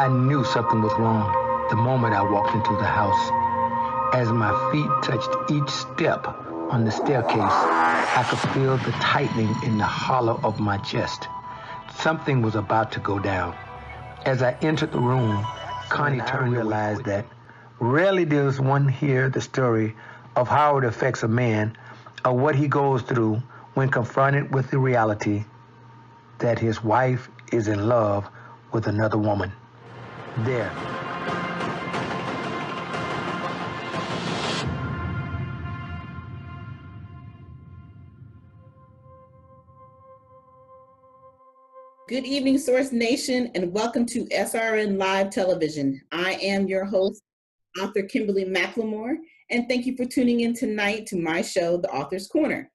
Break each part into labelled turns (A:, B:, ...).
A: knew something was wrong the moment I walked into the house. As my feet touched each step on the staircase, I could feel the tightening in the hollow of my chest. Something was about to go down. As I entered the room, Connie turned to realize that rarely does one hear the story of how it affects a man or what he goes through when confronted with the reality that his wife is in love with another woman. There.
B: Good evening, Source Nation, and welcome to SRN Live Television. I am your host, author Kimberly McLemore, and thank you for tuning in tonight to my show, The Author's Corner.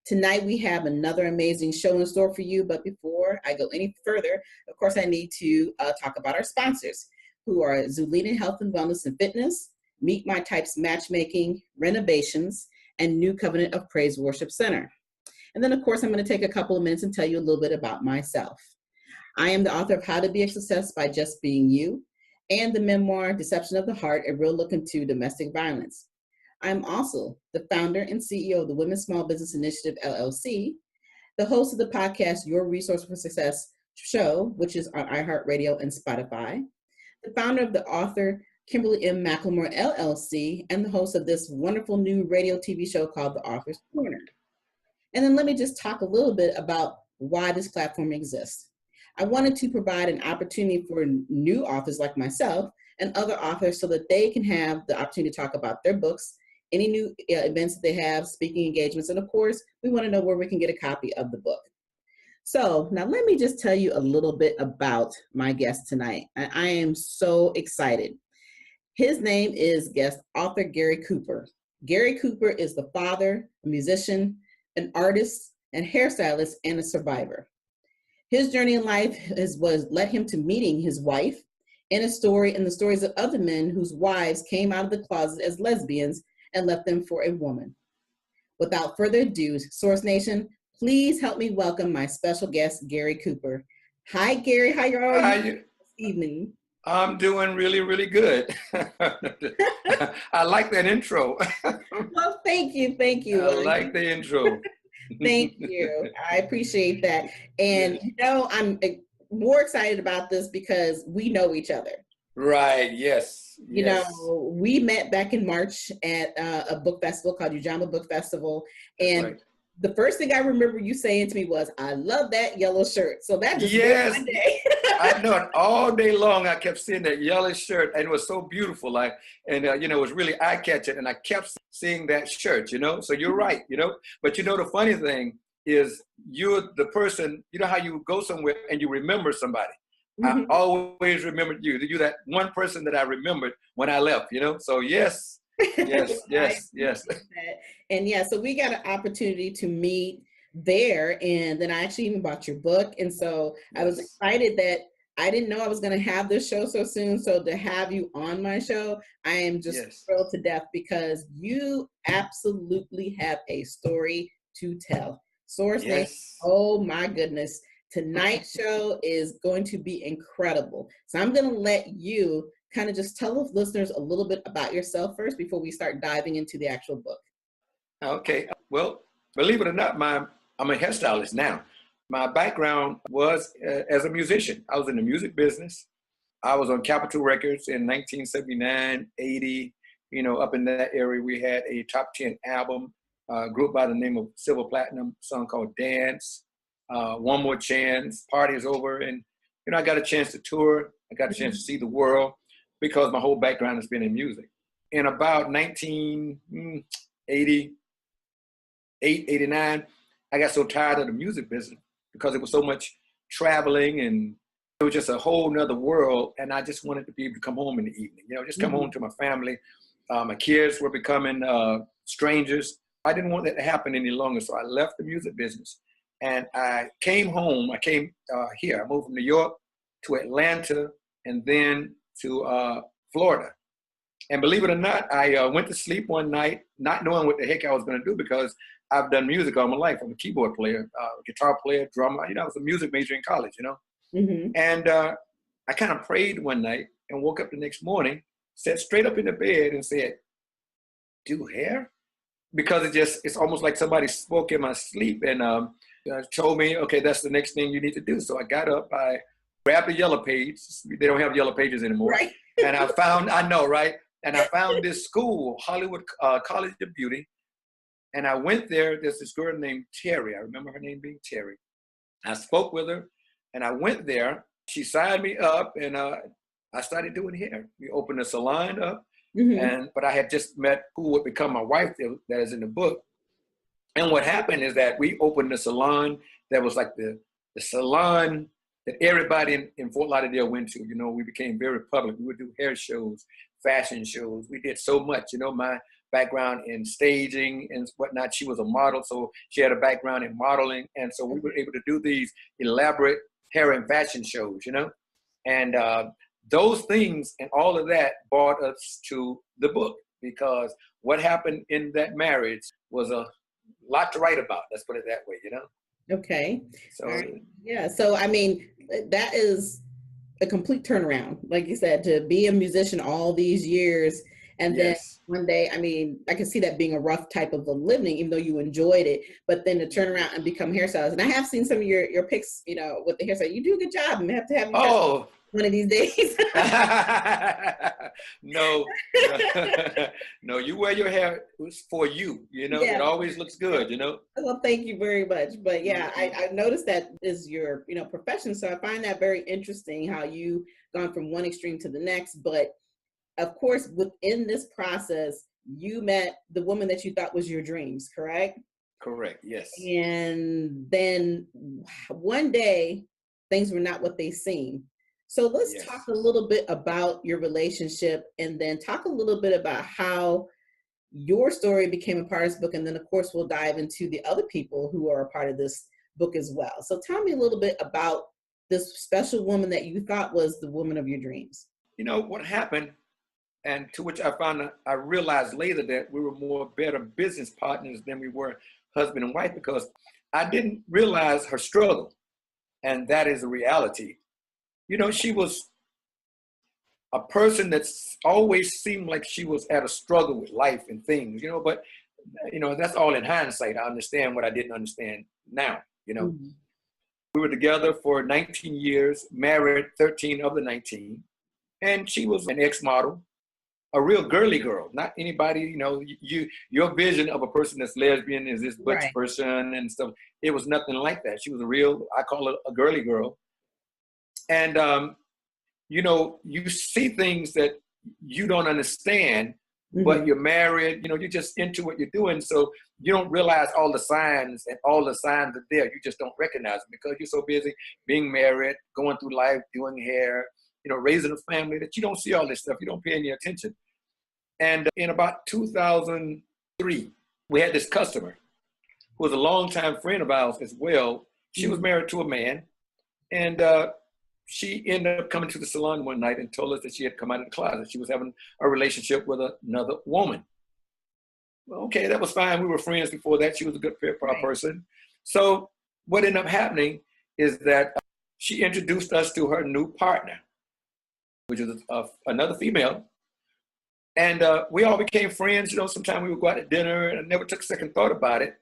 B: Tonight we have another amazing show in store for you, but before I go any further, of course I need to talk about our sponsors, who are Zulina Health and Wellness and Fitness, Meet My Types Matchmaking, Renovations, and New Covenant of Praise Worship Center. And then, of course, I'm going to take a couple of minutes and tell you a little bit about myself. I am the author of How to Be a Success by Just Being You and the memoir, Deception of the Heart, A Real Look into Domestic Violence. I'm also the founder and CEO of the Women's Small Business Initiative, LLC, the host of the podcast, Your Resource for Success show, which is on iHeartRadio and Spotify, the founder of the author Kimberly McLemore, LLC, and the host of this wonderful new radio TV show called The Author's Corner. And then let me just talk a little bit about why this platform exists. I wanted to provide an opportunity for new authors like myself and other authors so that they can have the opportunity to talk about their books, any new events that they have, speaking engagements, and of course, we want to know where we can get a copy of the book. So now let me just tell you a little bit about my guest tonight. I am so excited. His name is guest author Gary Cooper. Gary Cooper is the father, a musician, an artist, and hairstylist, and a survivor. His journey in life led him to meeting his wife and the stories of other men whose wives came out of the closet as lesbians and left them for a woman. Without further ado, Source Nation, please help me welcome my special guest, Gary Cooper. Hi, Gary. How are you this evening?
C: I'm doing really, really good. I like that intro.
B: Well, thank you. Thank you.
C: I like the intro.
B: Thank you. I appreciate that. And
C: yes.
B: You know, I'm more excited about this because we know each other.
C: Right. Yes.
B: You know, we met back in March at a book festival called Ujama Book Festival. And
C: right.
B: The first thing I remember you saying to me was, I love that yellow shirt. So that just made my day.
C: I know it all day long. I kept seeing that yellow shirt and it was so beautiful. It was really eye-catching. And I kept seeing that shirt, so you're right, But the funny thing is you're the person, how you go somewhere and you remember somebody. I always remembered you. You're that one person that I remembered when I left, So yes. Yes.
B: And so we got an opportunity to meet there, and then I actually even bought your book. And so I was excited that I didn't know I was going to have this show so soon. So to have you on my show, I am just thrilled to death because you absolutely have a story to tell. Source Nation, oh my goodness. Tonight's show is going to be incredible. So I'm going to let you kind of just tell the listeners a little bit about yourself first before we start diving into the actual book.
C: Okay. Well, believe it or not, I'm a hairstylist now. My background was as a musician. I was in the music business. I was on Capitol Records in 1979, 80. Up in that area, we had a top 10 album, group by the name of Silver Platinum, a song called Dance, One More Chance, Party Is Over. And, I got a chance to tour. I got a chance to see the world, because my whole background has been in music. In about 1988, 89, I got so tired of the music business because it was so much traveling and it was just a whole nother world. And I just wanted to be able to come home in the evening, just come home to my family. My kids were becoming strangers. I didn't want that to happen any longer. So I left the music business and I came home. I came here. I moved from New York to Atlanta and then to Florida. And believe it or not, I went to sleep one night not knowing what the heck I was going to do because I've done music all my life. I'm a keyboard player, guitar player, drummer. I was a music major in college, And I I kind of prayed one night and woke up the next morning, sat straight up in the bed and said, do hair? Because it's almost like somebody spoke in my sleep and told me, okay, that's the next thing you need to do. So I got up, I grabbed the yellow page. They don't have yellow pages anymore.
B: Right.
C: And I know, right? And I found this school, Hollywood College of Beauty. And I went there. There's this girl named Terry. I remember her name being Terry. I spoke with her and I went there. She signed me up and I started doing hair. We opened a salon up. But I had just met who would become my wife that is in the book. And what happened is that we opened a salon that was like the salon that everybody in Fort Lauderdale went to. You know, we became very public. We would do hair shows, fashion shows. We did so much. You know, my background in staging and whatnot. She was a model, so she had a background in modeling. And so we were able to do these elaborate hair and fashion shows, you know. And those things and all of that brought us to the book, because what happened in that marriage was a lot to write about. Let's put it that way, you know?
B: Okay.
C: So,
B: right. Yeah. So, I mean, that is a complete turnaround. Like you said, to be a musician all these years. And then one day, I mean, I can see that being a rough type of a living, even though you enjoyed it, but then to turn around and become hairstylist. And I have seen some of your pics, you know, with the hairstyle. You do a good job. And have to have you one of these days.
C: No, no, you wear your hair for you, you know, it always looks good, you know.
B: Well, thank you very much. But yeah, I noticed that is your, you know, profession. So I find that very interesting how you gone from one extreme to the next. But of course, within this process, you met the woman that you thought was your dreams, correct?
C: Correct, yes.
B: And then one day, things were not what they seemed. So let's talk a little bit about your relationship, and then talk a little bit about how your story became a part of this book. And then, of course, we'll dive into the other people who are a part of this book as well. So tell me a little bit about this special woman that you thought was the woman of your dreams.
C: You know, what happened, and to which I realized later that we were better business partners than we were husband and wife, because I didn't realize her struggle. And that is a reality. You know, she was a person that's always seemed like she was at a struggle with life and things, you know, but, you know, that's all in hindsight. I understand what I didn't understand now, you know. We were together for 19 years, married 13 of the 19, and she was an ex-model, a real girly girl, not anybody, you know, your vision of a person that's lesbian is this butch person and stuff. It was nothing like that. She was a real, I call her a girly girl. And, you know, you see things that you don't understand, but you're married, you know, you're just into what you're doing. So you don't realize all the signs, and all the signs are there. You just don't recognize them because you're so busy being married, going through life, doing hair, you know, raising a family, that you don't see all this stuff. You don't pay any attention. And in about 2003, we had this customer who was a longtime friend of ours as well. She was married to a man, and she ended up coming to the salon one night and told us that she had come out of the closet. She was having a relationship with another woman. Well, okay, that was fine. We were friends before that. She was a good person. So what ended up happening is that she introduced us to her new partner, which was another female. And we all became friends. You know, sometimes we would go out to dinner, and I never took a second thought about it.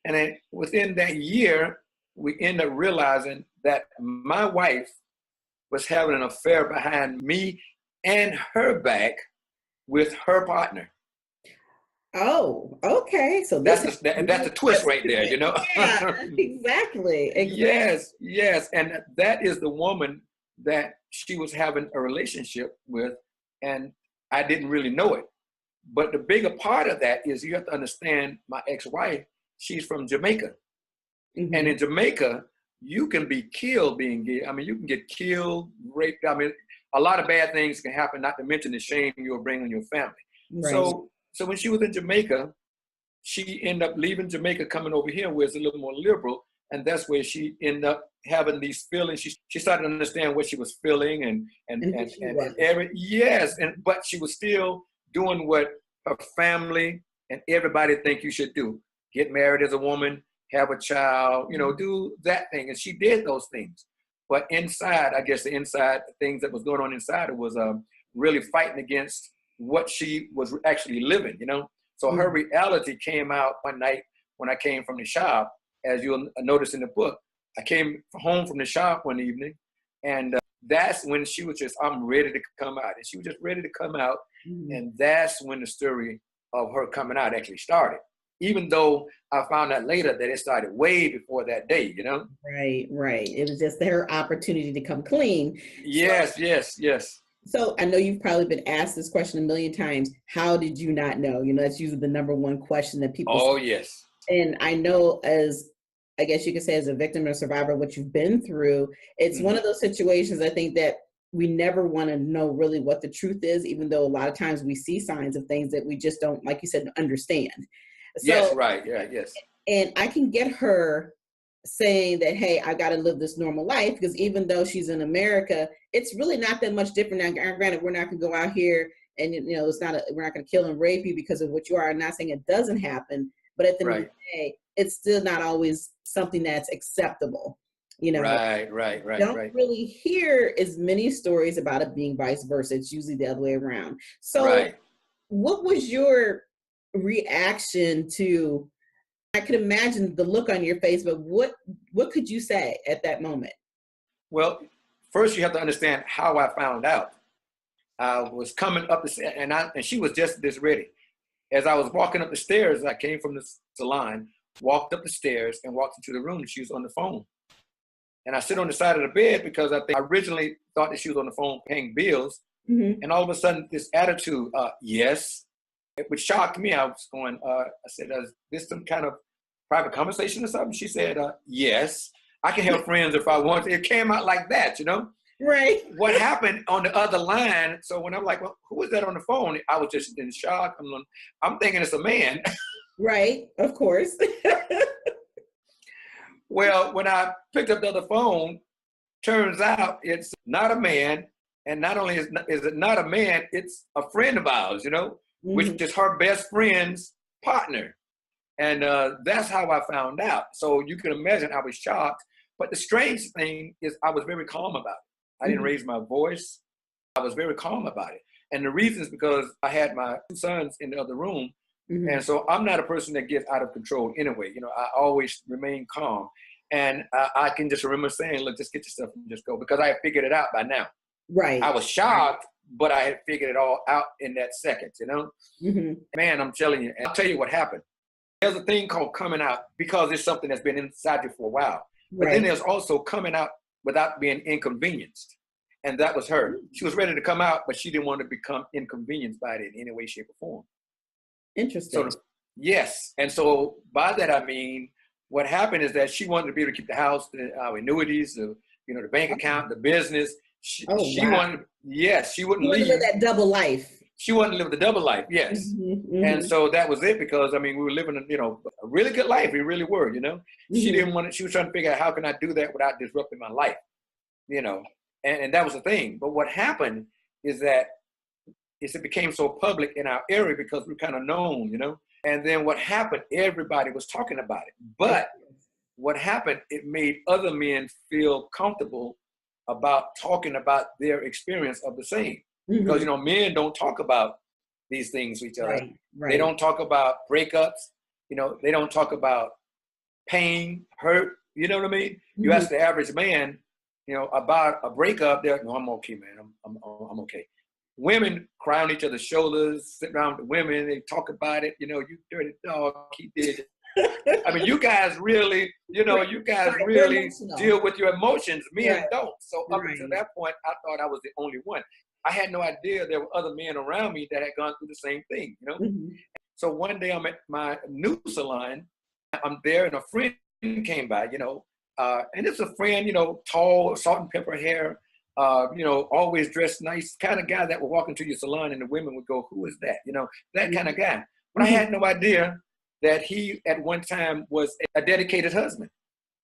C: And then within that year, we ended up realizing that my wife was having an affair behind me and her back with her partner.
B: Oh, okay. So
C: that's the twist right there, you know?
B: Yeah, exactly.
C: Yes. And that is the woman that she was having a relationship with, and I didn't really know it. But the bigger part of that is you have to understand my ex-wife, she's from Jamaica. And in Jamaica, you can be killed being gay. I mean, you can get killed, raped. I mean, a lot of bad things can happen, not to mention the shame you'll bring on your family. Right. So when she was in Jamaica, she ended up leaving Jamaica, coming over here where it's a little more liberal. And that's where she ended up having these feelings. She started to understand what she was feeling but she was still doing what her family and everybody think you should do. Get married as a woman, have a child, you know, do that thing. And she did those things. But inside, I guess the inside things that was going on inside it was really fighting against what she was actually living, you know? So her reality came out one night when I came from the shop. As you'll notice in the book, I came home from the shop one evening, and that's when she was just, I'm ready to come out. And she was just ready to come out. And that's when the story of her coming out actually started. Even though I found out later that it started way before that day, you know?
B: Right, right. It was just her opportunity to come clean.
C: Yes, yes.
B: So I know you've probably been asked this question a million times. How did you not know? You know, that's usually the number one question that people
C: Oh,
B: say.
C: yes.
B: And I know, as I guess you could say, as a victim or survivor, what you've been through, it's one of those situations, I think, that we never want to know really what the truth is, even though a lot of times we see signs of things that we just don't, like you said, understand. So,
C: Yes, right. Yeah, yes.
B: and I can get her saying that, hey, I got to live this normal life, because even though she's in America, it's really not that much different. Now, granted, we're not going to go out here and, you know, we're not going to kill and rape you because of what you are. I'm not saying it doesn't happen, but at the end of the day, it's still not always something that's acceptable. You know,
C: right.
B: Don't really hear as many stories about it being vice versa. It's usually the other way around. So what was your reaction to, I could imagine the look on your face, but what could you say at that moment?
C: Well, first you have to understand how I found out. I was coming up the stairs, and she was just this ready. As I was walking up the stairs, I came from the salon, walked up the stairs, and walked into the room, and she was on the phone. And I sit on the side of the bed because I originally thought that she was on the phone paying bills. And all of a sudden, this attitude, yes, which shocked me. I was going, I said, is this some kind of private conversation or something? She said, yes, I can help friends if I want to. It came out like that, you know?
B: Right.
C: What happened on the other line? So when I'm like, well, who is that on the phone? I was just in shock. I'm thinking it's a man.
B: Right, of course.
C: Well, when I picked up the other phone, turns out it's not a man. And not only is it not a man, it's a friend of ours, you know, which is her best friend's partner. And that's how I found out. So you can imagine I was shocked. But the strange thing is I was very calm about it. I didn't raise my voice. I was very calm about it. And the reason is because I had my two sons in the other room. And so I'm not a person that gets out of control anyway. You know, I always remain calm. And I can just remember saying, look, just get your stuff and just go, because I had figured it out by now.
B: Right.
C: I was shocked, but I had figured it all out in that second, you know? Man, I'm telling you. And I'll tell you what happened. There's a thing called coming out because it's something that's been inside you for a while. But then there's also coming out without being inconvenienced. And that was her. She was ready to come out, but she didn't want to become inconvenienced by it in any way, shape, or form.
B: Interesting.
C: So, yes. And so by that, I mean, what happened is that she wanted to be able to keep the house, our annuities, the bank account, the business. She wanted, yes, she wouldn't leave.
B: Live that double life.
C: She wanted to live the double life, yes. And so that was it, because, I mean, we were living, a really good life. We really were, you know. She didn't want to, she was trying to figure out how can I do that without disrupting my life, and that was the thing. But what happened is that it became so public in our area because we're kind of known, And then what happened, everybody was talking about it. But what happened, it made other men feel comfortable about talking about their experience of the same. Because, men don't talk about these things with each other. Right. They don't talk about breakups. They don't talk about pain, hurt. You know what I mean? You ask the average man, about a breakup, they're like, no, I'm okay, man. I'm okay. Women cry on each other's shoulders, sit around with the women, they talk about it. You dirty dog, he did it. I mean, you guys really, really deal with your emotions. Men don't. So up until that point, I thought I was the only one. I had no idea there were other men around me that had gone through the same thing, So one day I'm at my new salon. I'm there and a friend came by, and it's a friend, tall, salt and pepper hair, always dressed nice, kind of guy that would walk into your salon and the women would go, who is that? That kind of guy. But I had no idea that he at one time was a dedicated husband.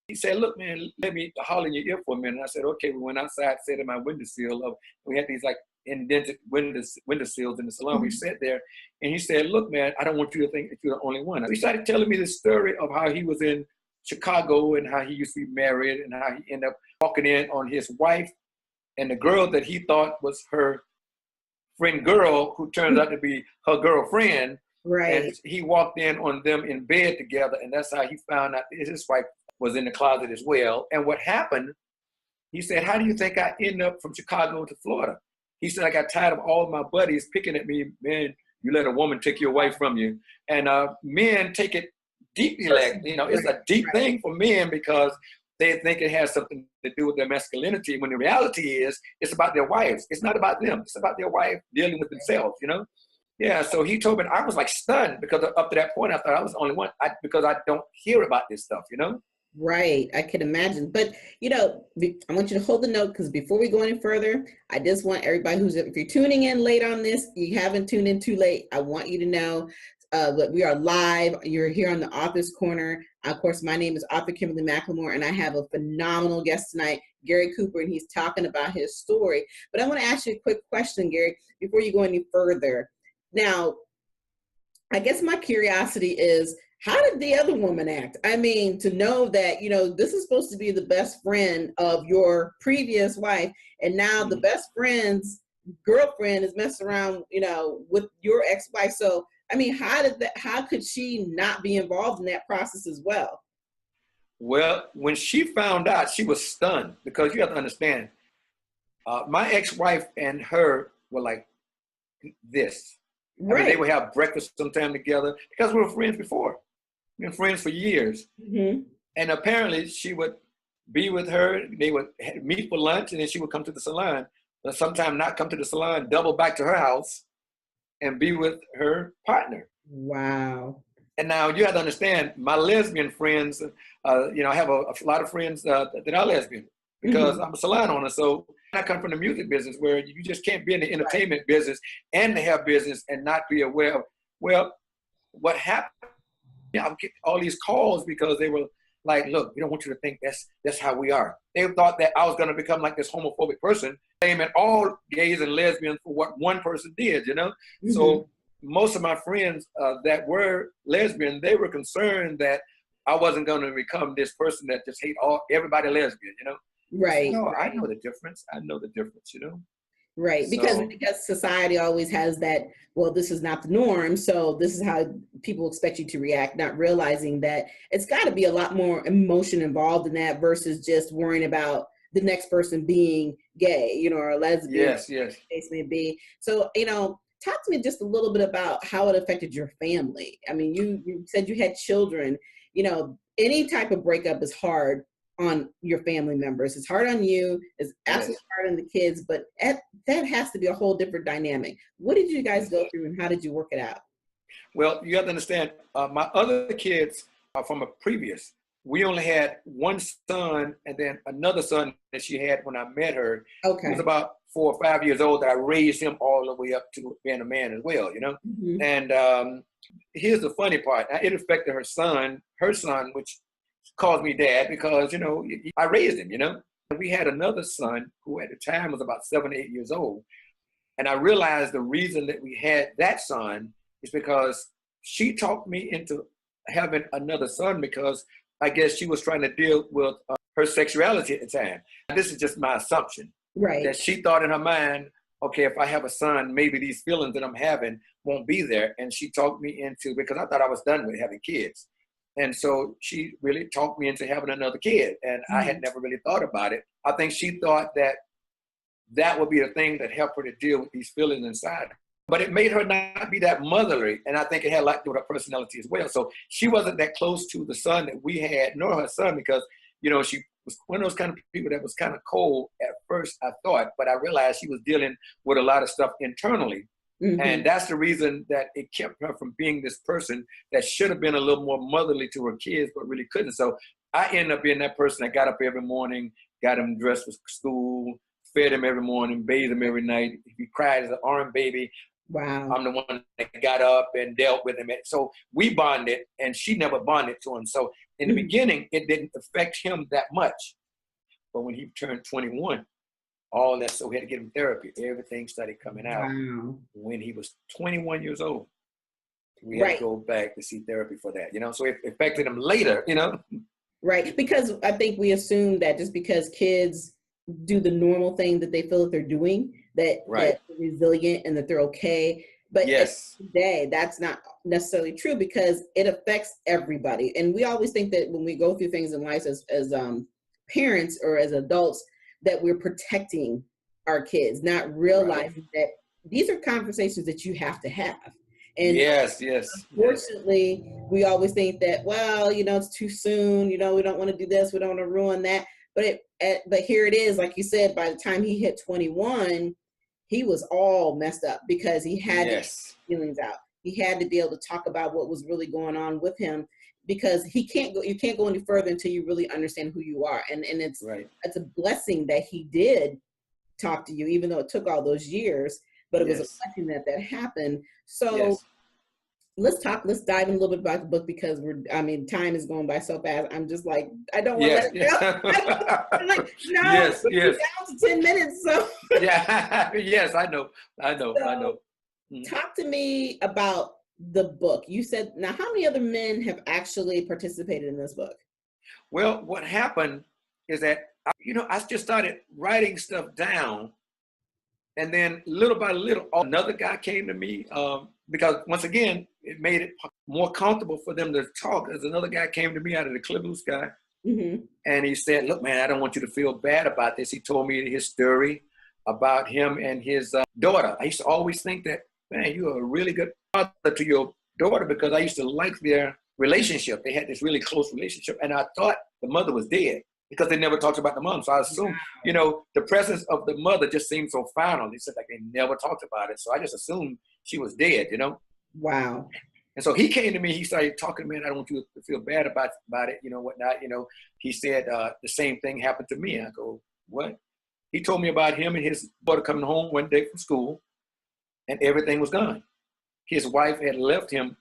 C: He said, look, man, let me holler in your ear for a minute. And I said, okay. We went outside, sat in my windowsill. We had these like indented windowsills in the salon. We sat there and he said, look, man, I don't want you to think that you're the only one. He started telling me the story of how he was in Chicago and how he used to be married and how he ended up walking in on his wife and the girl that he thought was her friend girl, who turned out to be her girlfriend.
B: Right.
C: And he walked in on them in bed together, and that's how he found out his wife was in the closet as well. And what happened, he said, how do you think I ended up from Chicago to Florida? He said, I got tired of all of my buddies picking at me, man, you let a woman take your wife from you. And men take it deeply, like, you know, it's a deep thing for men because they think it has something to do with their masculinity, when the reality is it's about their wives. It's not about them. It's about their wife dealing with themselves, you know? Yeah, so he told me, I was like stunned because up to that point, I thought I was the only one because I don't hear about this stuff, you know?
B: Right, I can imagine. But, you know, I want you to hold the note, because before we go any further, I just want everybody if you're tuning in late on this, you haven't tuned in too late, I want you to know that we are live. You're here on the Author's Corner. Of course, my name is author Kimberly McLemore, and I have a phenomenal guest tonight, Gary Cooper, and he's talking about his story. But I want to ask you a quick question, Gary, before you go any further. Now, I guess my curiosity is, how did the other woman act? I mean, to know that, you know, this is supposed to be the best friend of your previous wife, and now the best friend's girlfriend is messing around, you know, with your ex-wife. So, I mean, how could she not be involved in that process as well?
C: Well, when she found out, she was stunned, because you have to understand, my ex-wife and her were like this.
B: Right.
C: I mean, they would have breakfast sometime together because we were friends before. We've been friends for years.
B: Mm-hmm.
C: And apparently she would be with her. They would meet for lunch, and then she would come to the salon. But sometimes not come to the salon, double back to her house and be with her partner.
B: Wow.
C: And now you have to understand, my lesbian friends, you know, I have a lot of friends that are lesbian because I'm a salon owner. So I come from the music business, where you just can't be in the entertainment business and the hair business and not be aware of, well, what happened. Yeah, I'm getting all these calls because they were like, look, we don't want you to think that's how we are. They thought that I was going to become like this homophobic person, blaming all gays and lesbians for what one person did, you know? Mm-hmm. So most of my friends that were lesbian, they were concerned that I wasn't going to become this person that just hate everybody lesbian, you know?
B: Right.
C: No, I know the difference. I know the difference, you know?
B: Right, because I guess society always has that, well, this is not the norm, so this is how people expect you to react, not realizing that it's got to be a lot more emotion involved in that versus just worrying about the next person being gay, you know, or lesbian.
C: Yes.
B: Case may be. So, you know, talk to me just a little bit about how it affected your family. I mean, you said you had children. You know, any type of breakup is hard on your family members. It's hard on you. It's absolutely hard on the kids, but that has to be a whole different dynamic. What did you guys go through, and how did you work it out?
C: Well, you have to understand, my other kids are from a previous. We only had one son, and then another son that she had when I met her. Okay. He was about 4 or 5 years old. That I raised him all the way up to being a man as well, you know? Mm-hmm. And here's the funny part. It affected her son, which calls me dad, because, you know, I raised him, you know? We had another son who at the time was about 7 or 8 years old. And I realized the reason that we had that son is because she talked me into having another son, because I guess she was trying to deal with her sexuality at the time. And this is just my assumption. Right. That she thought in her mind, okay, if I have a son, maybe these feelings that I'm having won't be there. And she talked me into, because I thought I was done with having kids. And so she really talked me into having another kid. And I had never really thought about it. I think she thought that would be the thing that helped her to deal with these feelings inside. But it made her not be that motherly. And I think it had a lot to do with her personality as well. So she wasn't that close to the son that we had, nor her son, because, you know, she was one of those kind of people that was kind of cold at first, I thought. But I realized she was dealing with a lot of stuff internally. Mm-hmm. And that's the reason that it kept her from being this person that should have been a little more motherly to her kids, but really couldn't. So I ended up being that person that got up every morning, got him dressed for school, fed him every morning, bathed him every night. If he cried as an arm baby, wow, I'm the one that got up and dealt with him. So we bonded, and she never bonded to him. So in the beginning, it didn't affect him that much. But when he turned 21, all that, so we had to get him therapy. Everything started coming out. Wow. When he was 21 years old. We had to go back to see therapy for that, you know? So it affected him later, you know?
B: Right. Because I think we assume that just because kids do the normal thing that they feel that they're doing, that
C: Right.
B: they're resilient and that they're okay. But at
C: Yes.
B: the end of the day, that's not necessarily true because it affects everybody. And we always think that when we go through things in life as parents or as adults, that we're protecting our kids, not realizing that these are conversations that you have to have. And
C: yes, yes,
B: unfortunately, we always think that, well, you know, it's too soon. You know, we don't want to do this. We don't want to ruin that. But here it is. Like you said, by the time he hit 21, he was all messed up because he had to get his feelings out. He had to be able to talk about what was really going on with him because you can't go any further until you really understand who you are. And it's a blessing that he did talk to you, even though it took all those years, but it was a blessing that happened. So let's dive in a little bit about the book because time is going by so fast. I'm just like, I don't want to let it go. I'm like, no, down to 10 minutes. So
C: yes, I know.
B: Talk to me about the book. You said, now how many other men have actually participated in this book?
C: Well, what happened is that, I just started writing stuff down. And then little by little, another guy came to me because once again, it made it more comfortable for them to talk. There's another guy came to me out of the clear blue sky. And he said, look, man, I don't want you to feel bad about this. He told me his story about him and his daughter. I used to always think that, man, you're a really good father to your daughter because I used to like their relationship. They had this really close relationship. And I thought the mother was dead because they never talked about the mom. So I assumed, the presence of the mother just seemed so final. They said like they never talked about it. So I just assumed she was dead,
B: Wow.
C: And so he came to me, he started talking to me, and I don't want you to feel bad about it, whatnot. He said the same thing happened to me. I go, what? He told me about him and his daughter coming home one day from school, and everything was gone. His wife had left him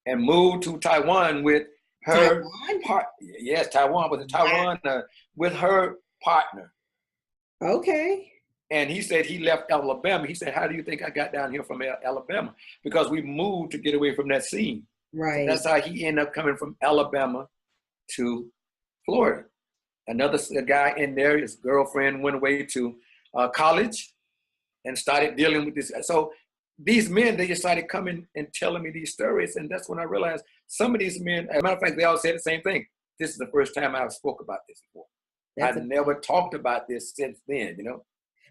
C: and moved to Taiwan with her partner. Yes, Taiwan, with her partner.
B: Okay.
C: And he said he left Alabama. He said, how do you think I got down here from Alabama? Because we moved to get away from that scene.
B: Right.
C: So that's how he ended up coming from Alabama to Florida. Another guy in there, his girlfriend went away to college and started dealing with this. So these men, they just started coming and telling me these stories. And that's when I realized some of these men, as a matter of fact, they all said the same thing. This is the first time I've spoke about this before. I've never talked about this since then,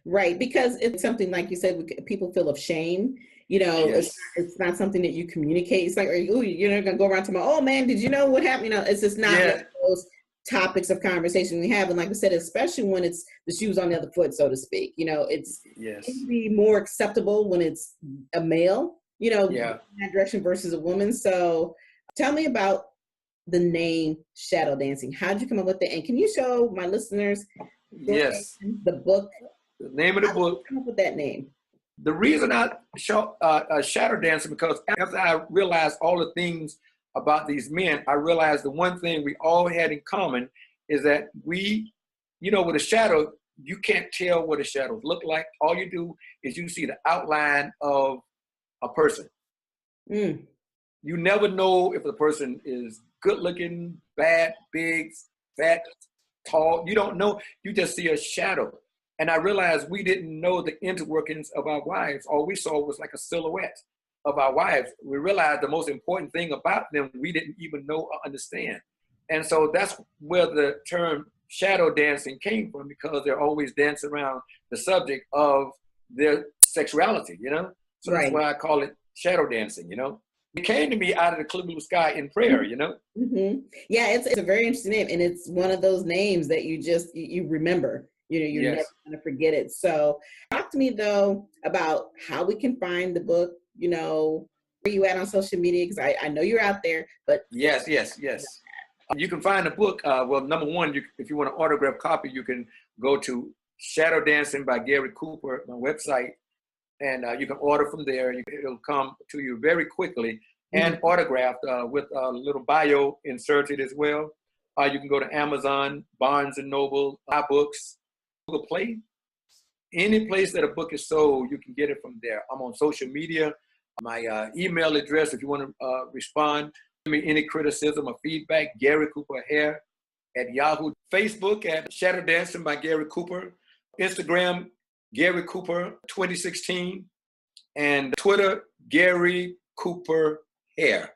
B: Right, because it's something like you said, people feel of shame. It's not something that you communicate. It's like, oh, you're not gonna go around to my, oh man, did you know what happened? It's just not one of those topics of conversation we have. And like I said, especially when it's the shoes on the other foot, so to speak. It can be more acceptable when it's a male, in that direction versus a woman. So tell me about the name Shadow Dancing. How did you come up with it? And can you show my listeners the book?
C: The name of the book.
B: Come up with that name.
C: The reason I show Shadow Dancing because after I realized all the things about these men, I realized the one thing we all had in common is that we, with a shadow, you can't tell what a shadows look like. All you do is you see the outline of a person. You never know if the person is good looking, bad, big, fat, tall. You don't know. You just see a shadow. And I realized we didn't know the inner workings of our wives. All we saw was like a silhouette of our wives. We realized the most important thing about them, we didn't even know or understand. And so that's where the term shadow dancing came from, because they're always dancing around the subject of their sexuality, So that's why I call it shadow dancing, It came to me out of the clear blue sky in prayer,
B: Yeah, it's a very interesting name. And it's one of those names that you remember. You're never going to forget it. So talk to me, though, about how we can find the book, where you at on social media, because I know you're out there. But
C: Yes. You can find the book. Well, number one, if you want an autographed copy, you can go to Shadow Dancing by Gary Cooper, my website, and you can order from there. It'll come to you very quickly and autographed with a little bio inserted as well. You can go to Amazon, Barnes & Noble, iBooks, Google Play. Any place that a book is sold, you can get it from there. I'm on social media. My email address, if you want to respond, give me any criticism or feedback, Gary Cooper Hair at Yahoo, Facebook at Shadow Dancing by Gary Cooper, Instagram, Gary Cooper 2016, and Twitter, Gary Cooper Hair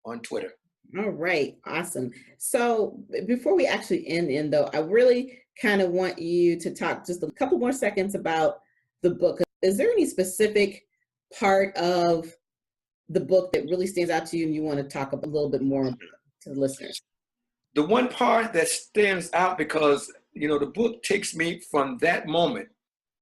C: on Twitter.
B: All right, awesome. So before we actually end though, I really kind of want you to talk just a couple more seconds about the book. Is there any specific part of the book that really stands out to you and you want to talk a little bit more about to the listeners?
C: The one part that stands out because, the book takes me from that moment,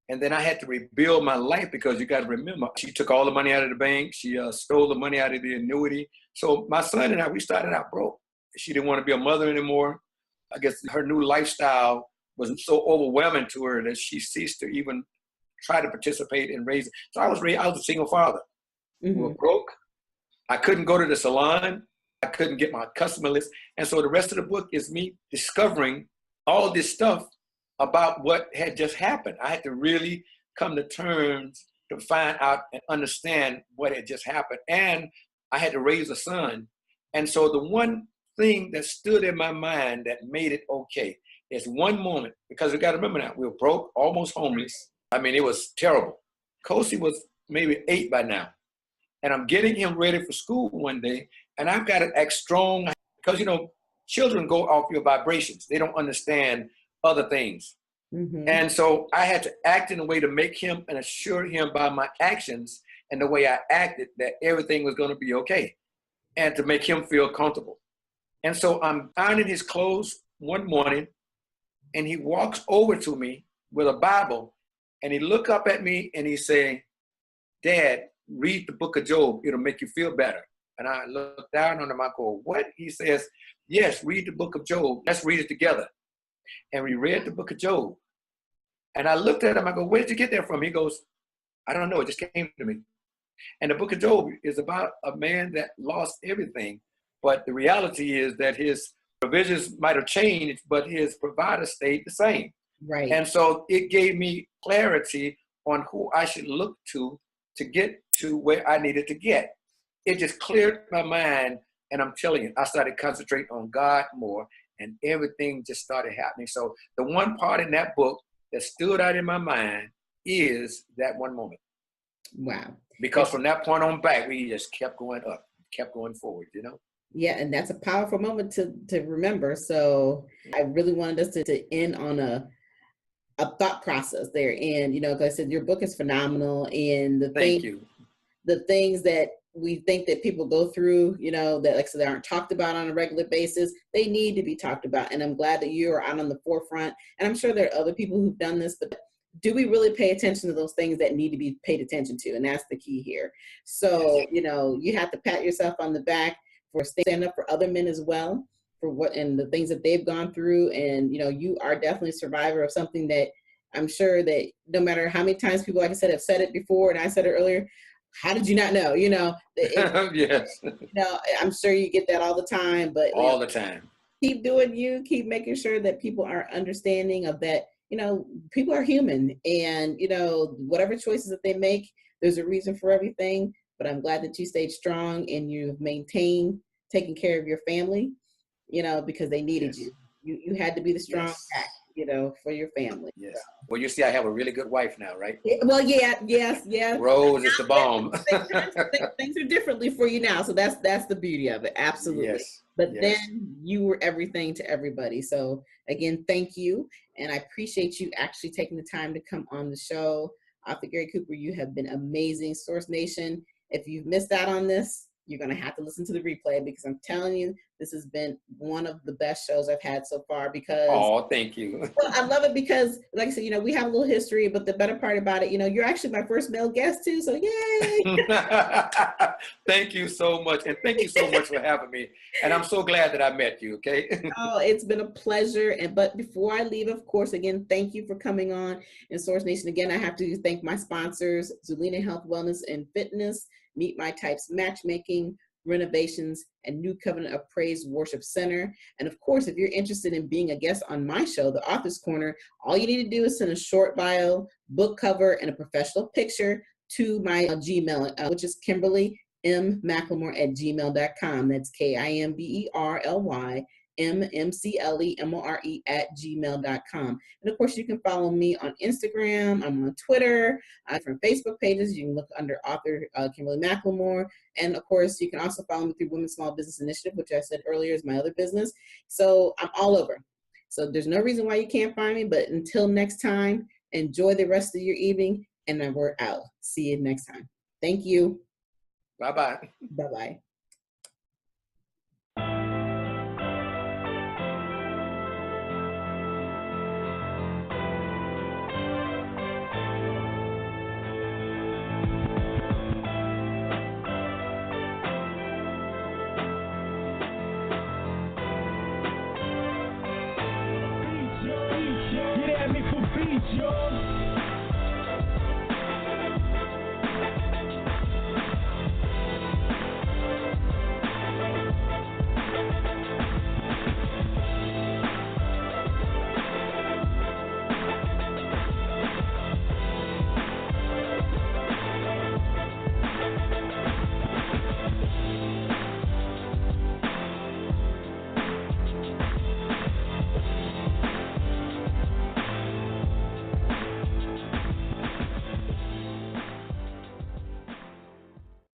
C: and then I had to rebuild my life because you got to remember, she took all the money out of the bank. She stole the money out of the annuity. So my son and I, we started out broke. She didn't want to be a mother anymore. I guess her new lifestyle was so overwhelming to her that she ceased to even try to participate in raising. So I was a single father.
B: Mm-hmm.
C: We were broke. I couldn't go to the salon. I couldn't get my customer list. And so the rest of the book is me discovering all this stuff about what had just happened. I had to really come to terms to find out and understand what had just happened. And I had to raise a son. And so the one thing that stood in my mind that made it okay is one moment, because we got to remember now, we were broke, almost homeless. I mean, it was terrible. Kosi was maybe 8 by now. And I'm getting him ready for school one day, and I've got to act strong because, children go off your vibrations. They don't understand other things.
B: Mm-hmm.
C: And so I had to act in a way to make him and assure him by my actions and the way I acted that everything was going to be okay and to make him feel comfortable. And so I'm ironing his clothes one morning, and he walks over to me with a Bible, and he looked up at me and he said, "Dad, read the book of Job. It'll make you feel better." And I looked down on him. I go, "What?" He says, "Yes, read the book of Job. Let's read it together." And we read the book of Job. And I looked at him. I go, "Where did you get that from?" He goes, "I don't know. It just came to me." And the book of Job is about a man that lost everything. But the reality is that his provisions might have changed, but his provider stayed the same.
B: Right.
C: And so it gave me clarity on who I should look to get to where I needed to get. It just cleared my mind, and I'm telling you, I started concentrating on God more, and everything just started happening. So the one part in that book that stood out in my mind is that one moment.
B: Wow.
C: Because from that point on back, we just kept going up, kept going forward,
B: Yeah, and that's a powerful moment to remember. So I really wanted us to end on a thought process there. And, because I said your book is phenomenal, and the things that we think that people go through, that like I said, they aren't talked about on a regular basis, they need to be talked about. And I'm glad that you are out on the forefront. And I'm sure there are other people who've done this, but do we really pay attention to those things that need to be paid attention to? And that's the key here. So, you have to pat yourself on the back for standing up for other men as well, for what and the things that they've gone through. And, you are definitely a survivor of something that I'm sure that no matter how many times people, like I said, have said it before, and I said it earlier, how did you not know?
C: Yes.
B: I'm sure you get that all the time, but
C: all the time.
B: Keep doing you, keep making sure that people are understanding of that. People are human, and, whatever choices that they make, there's a reason for everything. But I'm glad that you stayed strong and you've maintained taking care of your family, because they needed you. You had to be the strong back, for your family.
C: Yes. Well, you see, I have a really good wife now, right?
B: Well, yes.
C: Rose is the bomb.
B: Things are differently for you now. So that's the beauty of it. Absolutely.
C: Yes.
B: But then you were everything to everybody. So again, thank you. And I appreciate you actually taking the time to come on the show. Author Gary Cooper, you have been amazing. Source Nation, if you've missed out on this, you're going to have to listen to the replay, because I'm telling you, this has been one of the best shows I've had so far. Because
C: thank you.
B: Well, I love it because, like I said, we have a little history, but the better part about it, you're actually my first male guest too. So yay!
C: Thank you so much, and thank you so much for having me. And I'm so glad that I met you. Okay.
B: Oh, it's been a pleasure. But before I leave, of course, again, thank you for coming on. And Source Nation, again, I have to thank my sponsors: Zulina Health, Wellness, and Fitness, Meet My Types Matchmaking, Renovations, and New Covenant of Praise Worship Center. And of course, if you're interested in being a guest on my show, The Author's Corner, all you need to do is send a short bio, book cover, and a professional picture to my Gmail, which is Kimberly McLemore@gmail.com. That's KIMBERLY mmclemore@gmail.com. And of course, you can follow me on Instagram. I'm on Twitter, different Facebook pages. You can look under author Kimberly McLemore. And of course, you can also follow me through Women's Small Business Initiative, which I said earlier is my other business. So I'm all over. So there's no reason why you can't find me. But until next time, enjoy the rest of your evening. And then we're out. See you next time. Thank you.
C: Bye-bye.
B: Bye-bye.
D: Get at me for beats, y'all.